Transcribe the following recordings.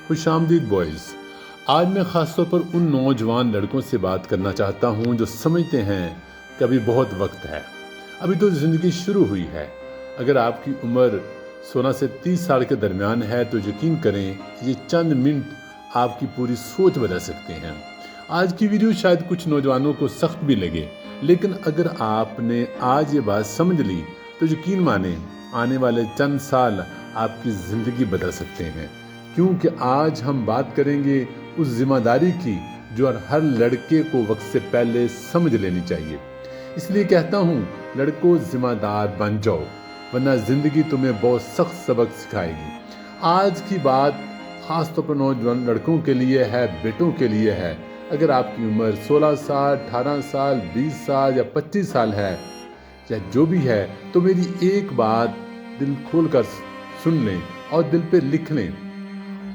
खुश आमदीद बॉयज़। आज मैं ख़ास तौर पर उन नौजवान लड़कों से बात करना चाहता हूँ जो समझते हैं कि अभी बहुत वक्त है, अभी तो ज़िंदगी शुरू हुई है। अगर आपकी उम्र 16 से 30 साल के दरमियान है तो यकीन करें ये चंद मिनट आपकी पूरी सोच बदल सकते हैं। आज की वीडियो शायद कुछ नौजवानों को सख्त भी लगे, लेकिन अगर आपने आज ये बात समझ ली तो यकीन माने आने वाले चंद साल आपकी ज़िंदगी बदल सकते हैं। क्योंकि आज हम बात करेंगे उस जिम्मेदारी की जो हर लड़के को वक्त से पहले समझ लेनी चाहिए। इसलिए कहता हूँ लड़कों, जिम्मेदार बन जाओ, वरना ज़िंदगी तुम्हें बहुत सख्त सबक सिखाएगी। आज की बात ख़ास तौर पर नौजवान लड़कों के लिए है, बेटों के लिए है। अगर आपकी उम्र 16 साल, 18 साल, 20 साल या 25 साल है या जो भी है, तो मेरी एक बात दिल खोल कर सुन लें और दिल पे लिख लें।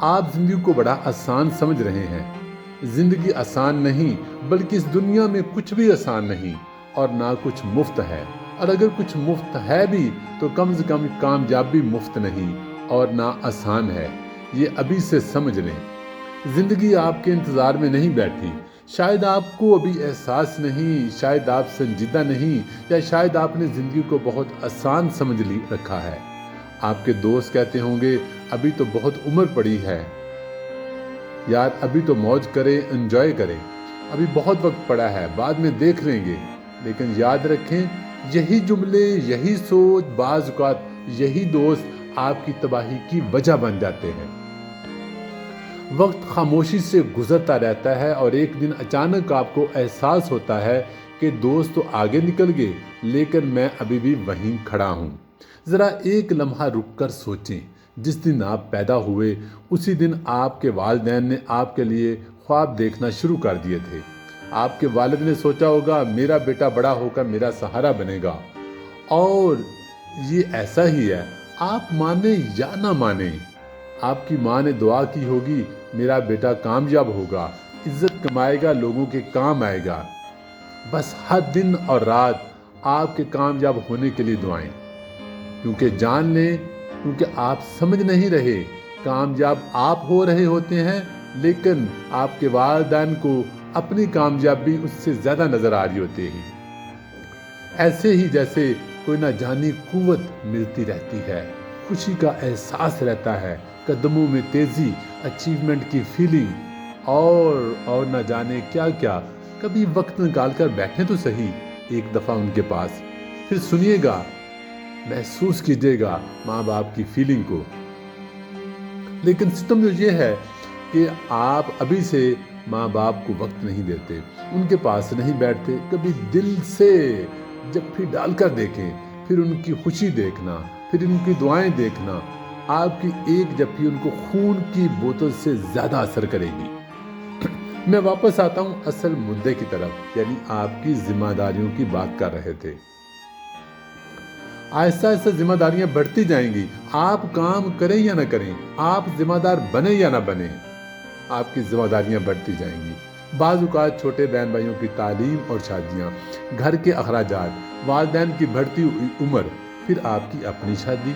आप ज़िंदगी को बड़ा आसान समझ रहे हैं। ज़िंदगी आसान नहीं, बल्कि इस दुनिया में कुछ भी आसान नहीं और ना कुछ मुफ्त है। और अगर कुछ मुफ्त है भी तो कम से कम कामयाबी मुफ्त नहीं और ना आसान है। ये अभी से समझ लें। ज़िंदगी आपके इंतज़ार में नहीं बैठी। शायद आपको अभी एहसास नहीं, शायद आप संजीदा नहीं, या शायद आपने ज़िंदगी को बहुत आसान समझ रखा है। आपके दोस्त कहते होंगे अभी तो बहुत उम्र पड़ी है यार, अभी तो मौज करें, एंजॉय करें, अभी बहुत वक्त पड़ा है, बाद में देख लेंगे। लेकिन याद रखें, यही जुमले, यही सोच, बाज़ औक़ात यही दोस्त आपकी तबाही की वजह बन जाते हैं। वक्त खामोशी से गुजरता रहता है और एक दिन अचानक आपको एहसास होता है कि दोस्त तो आगे निकल गए, लेकिन मैं अभी भी वहीं खड़ा हूँ। ज़रा एक लम्हा रुक कर सोचें, जिस दिन आप पैदा हुए उसी दिन आपके वालिदैन ने आपके लिए ख्वाब देखना शुरू कर दिए थे। आपके वालिद ने सोचा होगा मेरा बेटा बड़ा होकर मेरा सहारा बनेगा, और ये ऐसा ही है। आप माने या ना माने, आपकी माँ ने दुआ की होगी मेरा बेटा कामयाब होगा, इज्जत कमाएगा, लोगों के काम आएगा। बस हर दिन और रात आपके कामयाब होने के लिए दुआएं। क्योंकि जान लें, क्योंकि आप समझ नहीं रहे, कामयाब आप हो रहे होते हैं, लेकिन आपके वालिदैन को अपनी कामयाबी उससे ज़्यादा नज़र आ रही होती है। ऐसे ही जैसे कोई ना जानी कुव्वत मिलती रहती है, खुशी का एहसास रहता है, कदमों में तेज़ी, अचीवमेंट की फीलिंग और ना जाने क्या क्या। कभी वक्त निकाल कर बैठें तो सही एक दफ़ा उनके पास, फिर सुनिएगा, महसूस कीजिएगा माँ बाप की फीलिंग को। लेकिन सिस्टम जो ये है कि आप अभी से माँ बाप को वक्त नहीं देते, उनके पास नहीं बैठते। कभी दिल से जप्फी डालकर देखें, फिर उनकी खुशी देखना, फिर उनकी दुआएं देखना। आपकी एक जप्फी उनको खून की बोतल से ज़्यादा असर करेगी। मैं वापस आता हूँ असल मुद्दे की तरफ, यानी आपकी जिम्मेदारियों की बात कर रहे थे। आहिस्ता आहिस्ता जिम्मेदारियां बढ़ती जाएंगी। आप काम करें या ना करें, आप जिम्मेदार बने या ना बने, आपकी जिम्मेदारियां बढ़ती जाएंगी। बाज़ औक़ात छोटे बहन भाइयों की तालीम और शादियां, घर के अखराजात, वालिदैन की बढ़ती हुई उम्र, फिर आपकी अपनी शादी,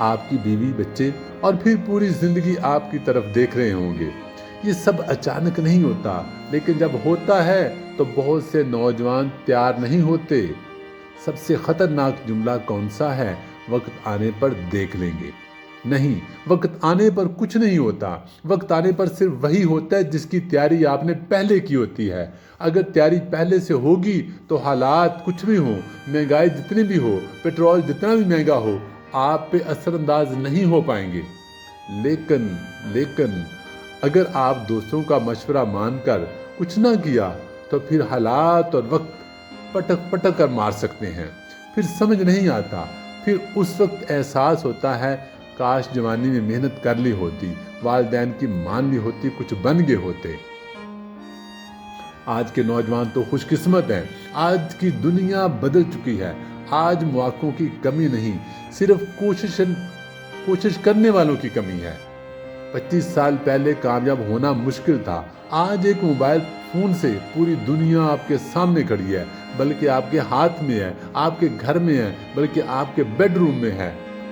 आपकी बीवी बच्चे, और फिर पूरी ज़िंदगी आपकी तरफ देख रहे होंगे। ये सब अचानक नहीं होता, लेकिन जब होता है तो बहुत से नौजवान तैयार नहीं होते। सबसे ख़तरनाक जुमला कौन सा है? वक्त आने पर देख लेंगे। नहीं, वक्त आने पर कुछ नहीं होता। वक्त आने पर सिर्फ वही होता है जिसकी तैयारी आपने पहले की होती है। अगर तैयारी पहले से होगी तो हालात कुछ भी हो, महंगाई जितनी भी हो, पेट्रोल जितना भी महंगा हो, आप पे असरअंदाज नहीं हो पाएंगे। लेकिन अगर आप दोस्तों का मशवरा मानकर कुछ ना किया तो फिर हालात और वक्त पटक कर मार सकते हैं। फिर समझ नहीं आता, फिर उस वक्त एहसास होता है काश जवानी में मेहनत कर ली होती, वालिदैन की मान ली होती, कुछ बन गए होते। आज के नौजवान तो खुशकिस्मत हैं। आज की दुनिया बदल चुकी है। आज मौक़ों की कमी नहीं, सिर्फ कोशिश करने वालों की कमी है। 25 साल पहले कामयाब होना मुश्किल था। आज एक मोबाइल फ़ोन से पूरी दुनिया आपके सामने खड़ी है, बल्कि आपके हाथ में है, आपके घर में है, बल्कि आपके बेडरूम में है।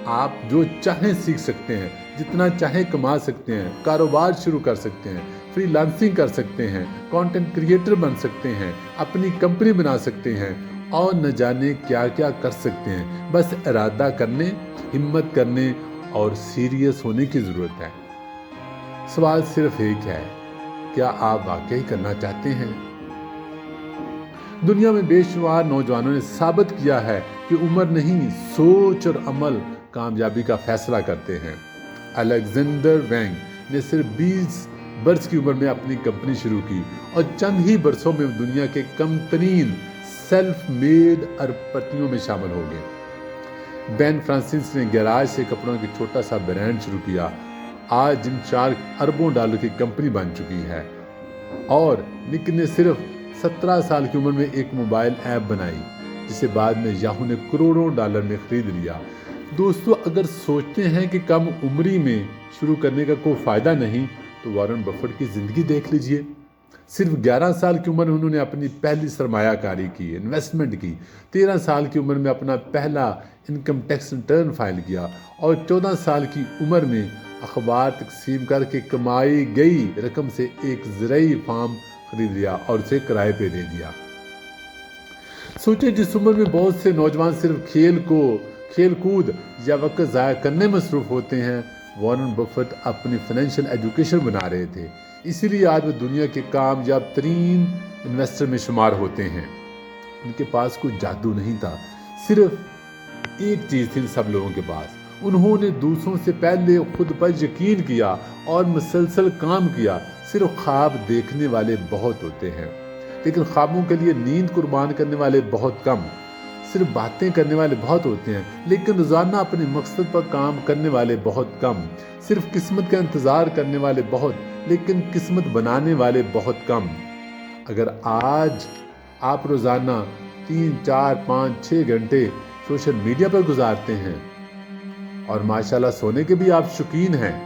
आप जो चाहें सीख सकते हैं, जितना चाहें कमा सकते हैं, कारोबार शुरू कर सकते हैं, फ्रीलांसिंग कर सकते हैं, कंटेंट क्रिएटर बन सकते हैं, अपनी कंपनी बना सकते हैं और न जाने क्या क्या कर सकते हैं। बस इरादा करने, हिम्मत करने और सीरियस होने की ज़रूरत है। सवाल सिर्फ एक है, क्या आप वाकई करना चाहते हैं? दुनिया में बेशुमार नौजवानों ने साबित किया है कि उम्र नहीं, सोच और अमल कामयाबी का फैसला करते हैं। अलेक्जेंडर वैंग ने सिर्फ 20 वर्ष की उम्र में अपनी कंपनी शुरू की और चंद ही वर्षों में दुनिया के कम तरीन सेल्फ मेड अरबपतियों में शामिल हो गए। बेन फ्रांसिस ने गैराज से कपड़ों की छोटा सा ब्रांड शुरू किया। आज जिम शार्क अरबों डॉलर की कंपनी बन चुकी है। और निक ने सिर्फ 17 साल की उम्र में एक मोबाइल ऐप बनाई, जिसे बाद में याहू ने करोड़ों डॉलर में खरीद लिया। दोस्तों, अगर सोचते हैं कि कम उम्री में शुरू करने का कोई फ़ायदा नहीं, तो वॉरेन बफेट की ज़िंदगी देख लीजिए। सिर्फ 11 साल की उम्र में उन्होंने अपनी पहली सरमायाकारी की, इन्वेस्टमेंट की। 13 साल की उम्र में अपना पहला इनकम टैक्स रिटर्न फाइल किया और 14 साल की उम्र में अखबार तकसीम करके कमाई गई रकम से एक ज़राई फार्म खरीद लिया और उसे किराए पे दे दिया। सोचिए, जिस उम्र में बहुत से नौजवान सिर्फ खेल कूद या वक्त ज़ाया करने में मसरूफ़ होते हैं, वॉरेन बफेट अपनी फाइनेंशियल एजुकेशन बना रहे थे। इसीलिए आज वो दुनिया के कामयाब तरीन इन्वेस्टर में शुमार होते हैं। उनके पास कोई जादू नहीं था, सिर्फ एक चीज़ थी सब लोगों के पास। उन्होंने दूसरों से पहले खुद पर यकीन किया और मुसलसल काम किया। सिर्फ ख्वाब देखने वाले बहुत होते हैं, लेकिन ख्वाबों के लिए नींद कुर्बान करने वाले बहुत कम। सिर्फ बातें करने वाले बहुत होते हैं, लेकिन रोज़ाना अपने मकसद पर काम करने वाले बहुत कम। सिर्फ किस्मत का इंतज़ार करने वाले बहुत, लेकिन किस्मत बनाने वाले बहुत कम। अगर आज आप रोज़ाना 3, 4, 5, 6 घंटे सोशल मीडिया पर गुजारते हैं और माशाल्लाह सोने के भी आप शौकीन हैं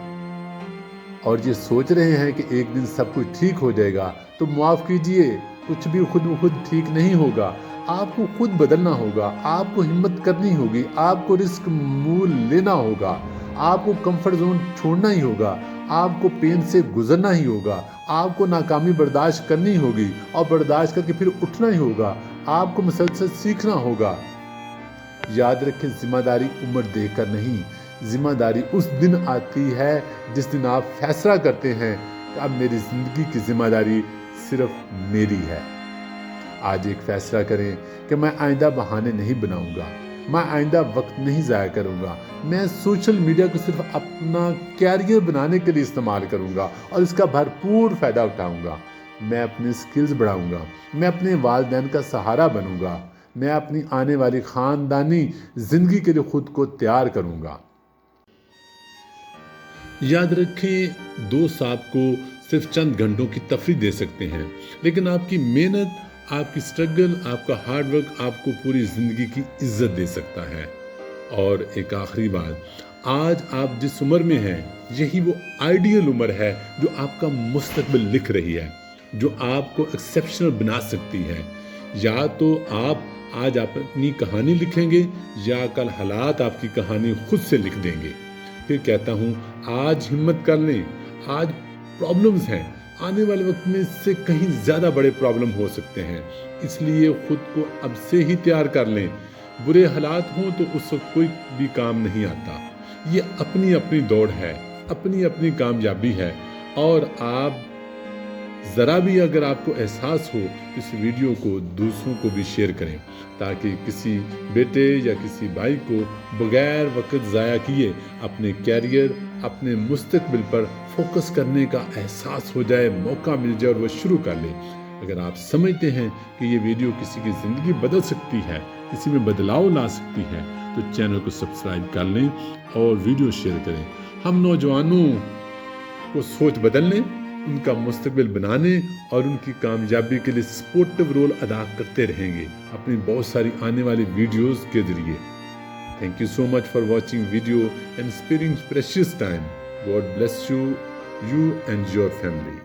और ये सोच रहे हैं कि एक दिन सब कुछ ठीक हो जाएगा, तो माफ़ कीजिए, कुछ भी खुद ब खुद ठीक नहीं होगा। आपको खुद बदलना होगा, आपको हिम्मत करनी होगी, आपको रिस्क मूल लेना होगा, आपको कंफर्ट जोन छोड़ना ही होगा, आपको पेन से गुजरना ही होगा, आपको नाकामी बर्दाश्त करनी होगी और बर्दाश्त करके फिर उठना ही होगा। आपको मुसलसल सीखना होगा। याद रखें, जिम्मेदारी उम्र देखकर नहीं, जिम्मेदारी उस दिन आती है जिस दिन आप फैसला करते हैं कि अब मेरी ज़िंदगी की जिम्मेदारी सिर्फ मेरी है। आज एक फैसला करें कि मैं आइंदा बहाने नहीं बनाऊंगा, मैं आइंदा वक्त नहीं ज़ाया करूंगा। मैं सोशल मीडिया को सिर्फ अपना कैरियर बनाने के लिए इस्तेमाल करूंगा और इसका भरपूर फ़ायदा उठाऊंगा। मैं अपने स्किल्स बढ़ाऊंगा, मैं अपने वालिदैन का सहारा बनूंगा, मैं अपनी आने वाली ख़ानदानी ज़िंदगी के लिए खुद को तैयार करूंगा। याद रखें, दोस्त आपको सिर्फ चंद घंटों की तफरीह दे सकते हैं, लेकिन आपकी मेहनत, आपकी स्ट्रगल, आपका हार्डवर्क आपको पूरी ज़िंदगी की इज्जत दे सकता है। और एक आखिरी बात, आज आप जिस उम्र में हैं, यही वो आइडियल उम्र है जो आपका मुस्तकबिल लिख रही है, जो आपको एक्सेप्शनल बना सकती है। या तो आप आज अपनी कहानी लिखेंगे या कल हालात आपकी कहानी खुद से लिख देंगे। फिर कहता हूँ, आज हिम्मत कर लें। आज प्रॉब्लम्स हैं, आने वाले वक्त में इससे कहीं ज़्यादा बड़े प्रॉब्लम हो सकते हैं, इसलिए खुद को अब से ही तैयार कर लें। बुरे हालात हों तो उस वक्त कोई भी काम नहीं आता। ये अपनी अपनी दौड़ है, अपनी अपनी कामयाबी है। और आप ज़रा भी अगर आपको एहसास हो तो इस वीडियो को दूसरों को भी शेयर करें, ताकि किसी बेटे या किसी भाई को बगैर वक्त ज़ाया किए अपने कैरियर, अपने मुस्तकबिल पर फोकस करने का एहसास हो जाए, मौका मिल जाए और वो शुरू कर ले। अगर आप समझते हैं कि ये वीडियो किसी की ज़िंदगी बदल सकती है, किसी में बदलाव ला सकती है, तो चैनल को सब्सक्राइब कर लें और वीडियो शेयर करें। हम नौजवानों को सोच बदलने, उनका मुस्तकबिल बनाने और उनकी कामयाबी के लिए सपोर्टिव रोल अदा करते रहेंगे अपनी बहुत सारी आने वाली वीडियोस के जरिए। Thank you so much for watching video and sparing precious time. God bless you and your family.